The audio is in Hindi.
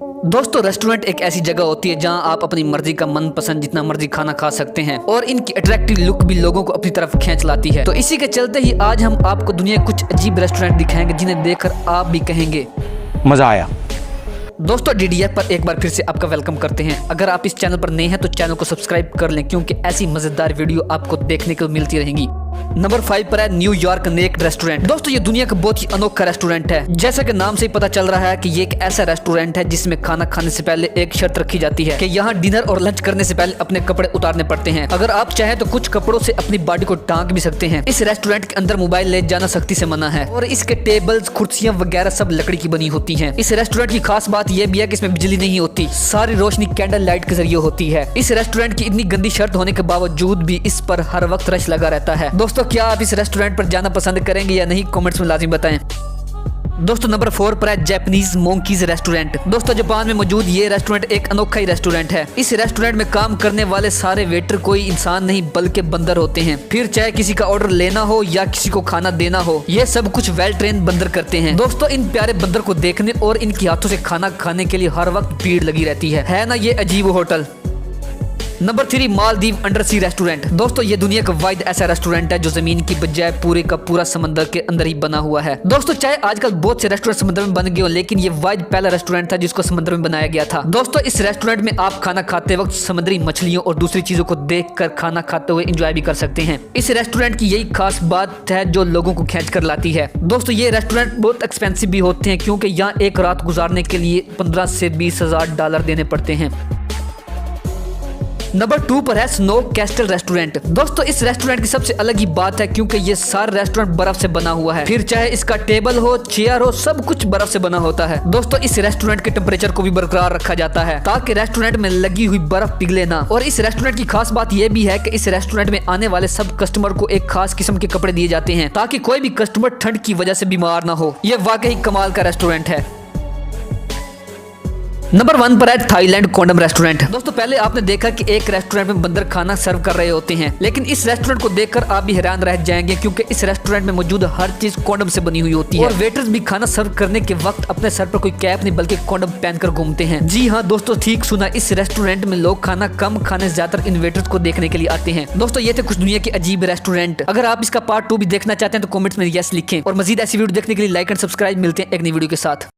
दोस्तों रेस्टोरेंट एक ऐसी जगह होती है जहां आप अपनी मर्जी का मन पसंद जितना मर्जी खाना खा सकते हैं और इनकी अट्रैक्टिव लुक भी लोगों को अपनी तरफ खींच लाती है। तो इसी के चलते ही आज हम आपको दुनिया के कुछ अजीब रेस्टोरेंट दिखाएंगे जिन्हें देखकर आप भी कहेंगे मजा आया। दोस्तों DDF पर एक बार फिर से आपका वेलकम करते हैं। अगर आप इस चैनल पर नए हैं तो चैनल को सब्सक्राइब कर लें क्योंकि ऐसी मजेदार वीडियो आपको देखने को मिलती रहेंगी। नंबर 5 पर है न्यूयॉर्क नेक्ड रेस्टोरेंट। दोस्तों ये दुनिया का बहुत ही अनोखा रेस्टोरेंट है। जैसा कि नाम से ही पता चल रहा है कि ये एक ऐसा रेस्टोरेंट है जिसमें खाना खाने से पहले एक शर्त रखी जाती है कि यहाँ डिनर और लंच करने से पहले अपने कपड़े उतारने पड़ते हैं। अगर आप चाहें तो कुछ कपड़ों से अपनी बॉडी को ढांक भी सकते हैं। इस रेस्टोरेंट के अंदर मोबाइल ले जाना सख्ती से मना है और इसके टेबल्स कुर्सियां वगैरह सब लकड़ी की बनी होती है। इस रेस्टोरेंट की खास बात यह भी है कि इसमें बिजली नहीं होती, सारी रोशनी कैंडल लाइट के जरिए होती है। इस रेस्टोरेंट की इतनी गंदी शर्त होने के बावजूद भी इस पर हर वक्त रश लगा रहता है। दोस्तों क्या आप इस रेस्टोरेंट पर जाना पसंद करेंगे या नहीं, कमेंट्स में लाजिम बताएं। दोस्तों नंबर 4 पर है जापानीज मोंकीज रेस्टोरेंट। दोस्तों जापान में मौजूद ये रेस्टोरेंट एक अनोखा ही रेस्टोरेंट है। इस रेस्टोरेंट में काम करने वाले सारे वेटर कोई इंसान नहीं बल्कि बंदर होते हैं। फिर चाहे किसी का ऑर्डर लेना हो या किसी को खाना देना हो, ये सब कुछ वेल ट्रेन बंदर करते हैं। दोस्तों इन प्यारे बंदर को देखने और इनके हाथों से खाना खाने के लिए हर वक्त भीड़ लगी रहती है ना ये अजीब होटल। नंबर 3 मालदीव अंडर सी रेस्टोरेंट। दोस्तों ये दुनिया का वाहिद ऐसा रेस्टोरेंट है जो जमीन की बजाय पूरे का पूरा समंदर के अंदर ही बना हुआ है। दोस्तों चाहे आजकल बहुत से रेस्टोरेंट समुद्र में बन गए हो, लेकिन ये वाहिद पहला रेस्टोरेंट था जिसको समुद्र में बनाया गया था। दोस्तों इस रेस्टोरेंट में आप खाना खाते वक्त समुद्री मछलियों और दूसरी चीजों को देखकर खाना खाते हुए एंजॉय भी कर सकते हैं। इस रेस्टोरेंट की यही खास बात है जो लोगों को खींच कर लाती है। दोस्तों ये रेस्टोरेंट बहुत एक्सपेंसिव भी होते हैं क्योंकि यहाँ एक रात गुजारने के लिए 15 से 20 हजार डॉलर देने पड़ते हैं। नंबर 2 पर है स्नो कैस्टल रेस्टोरेंट। दोस्तों इस रेस्टोरेंट की सबसे अलग ही बात है क्योंकि ये सारा रेस्टोरेंट बर्फ से बना हुआ है। फिर चाहे इसका टेबल हो, चेयर हो, सब कुछ बर्फ से बना होता है। दोस्तों इस रेस्टोरेंट के टेम्परेचर को भी बरकरार रखा जाता है ताकि रेस्टोरेंट में लगी हुई बर्फ पिघले ना। और इस रेस्टोरेंट की खास बात यह भी है कि इस रेस्टोरेंट में आने वाले सब कस्टमर को एक खास किस्म के कपड़े दिए जाते हैं ताकि कोई भी कस्टमर ठंड की वजह से बीमार ना हो। यह वाकई कमाल का रेस्टोरेंट है। नंबर 1 पर है थाईलैंड कोंडम रेस्टोरेंट। दोस्तों पहले आपने देखा कि एक रेस्टोरेंट में बंदर खाना सर्व कर रहे होते हैं, लेकिन इस रेस्टोरेंट को देखकर आप भी हैरान रह जाएंगे क्योंकि इस रेस्टोरेंट में मौजूद हर चीज कोंडम से बनी हुई होती है और वेटर्स भी खाना सर्व करने के वक्त अपने सर पर कोई कैप नहीं बल्कि कोंडम पहनकर घूमते हैं। जी हाँ दोस्तों ठीक सुना, इस रेस्टोरेंट में लोग खाना कम खाने ज्यादातर इन वेटर्स को देखने के लिए आते हैं। दोस्तों ये थे कुछ दुनिया के अजीब रेस्टोरेंट। अगर आप इसका पार्ट 2 भी देखना चाहते हैं तो कमेंट्स में यस लिखें और मजीद ऐसी वीडियो देखने के लिए लाइक एंड सब्सक्राइब। मिलते हैं एक नई वीडियो के साथ।